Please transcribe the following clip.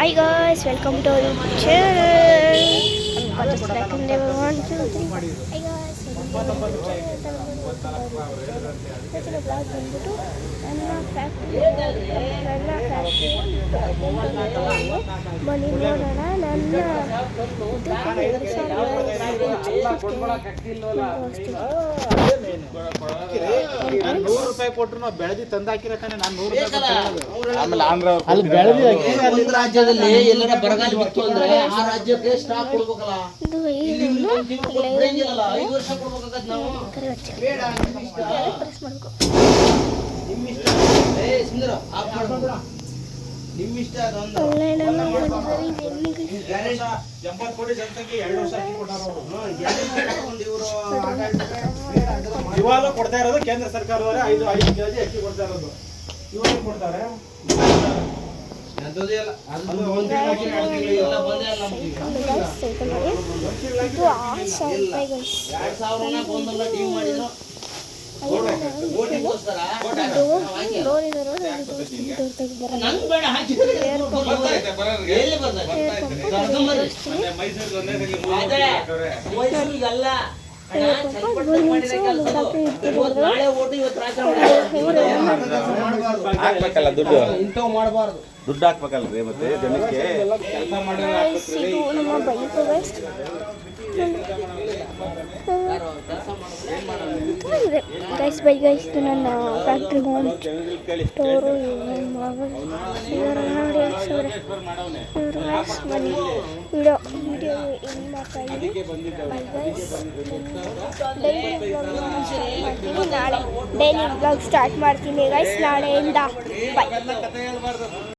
Hi guys, welcome to our channel. I'm just like in level 1, 2, 3. Hi guys, welcome to our channel. Special vlog ಬಂದ್ಬಿಟ್ಟು ನನ್ನ factory ಬನ್ನಿ ನೋಡೋಣ. ನನ್ನ ₹100 ಕೊಟ್ಟರು ನಾವು ಬೆಳೆದಿ ತಂದಾಕಿರ ತಾನೆ. ನಾನು ₹100 ಅಲ್ಲಿ ಬೆಳೆದಿ ಒಂದು ರಾಜ್ಯದಲ್ಲಿ ಎಲ್ಲರ ಬರಗಾಲ ಬಿತ್ತು ಅಂದ್ರೆ ಆ ರಾಜ್ಯಕ್ಕೆ ಸ್ಟಾಪ್ ಕೊಡ್ಬೇಕಲ್ಲ. ಇಲ್ಲಿ 5 ವರ್ಷ ಕೊಡ್ಬೇಕಾಗತ್ತೆ ನಾವು. ಬೇಡ ನಿಮ್ಮಿಷ್ಟ. ಸುಂದರ ಆಫ್ ಮಾಡ್ಬೇಡ. ನಿಮ್ಮಿಷ್ಟ. ಅದೊಂದು 80 ಕೋಟಿ ಜನಸಂಖ್ಯೆ 2 ವರ್ಷ ಅಕ್ಕಿ ಕೊಟ್ಟಾರ ಅವರು. ಇವಾಗ ಕೊಡ್ತಾ ಇರೋದು ಕೇಂದ್ರ ಸರ್ಕಾರದವರೇ 5 ಕೆಜಿ ಅಕ್ಕಿ ಕೊಡ್ತಾ ಇರೋದು. ಇವಾಗ ಕೊಡ್ತಾರೆ ಹಾಕ್ಬೇಕಲ್ಲ ದುಡ್ಡು. ಇಂಥವು ಮಾಡಬಾರ್ದು. ದುಡ್ಡು ಹಾಕ್ಬೇಕಲ್ರಿ ಮತ್ತೆ ಜನಕ್ಕೆ ಕೆಲಸ ಗೈಸ್ ಬೈ ಗೈಸ್ ನನ್ನ ಫ್ಯಾಕ್ಟ್ರಿ ಸ್ಟೋರು ವಿಡಿಯೋ ಏನು ಮಾಡ್ತಾ ಇದ್ದೀನಿ. ನಾಳೆ ಡೈಲಿ ವ್ಲಾಗ್ ಸ್ಟಾರ್ಟ್ ಮಾಡ್ತೀನಿ ಗೈಸ್ ನಾಳೆಯಿಂದ. ಬೈ.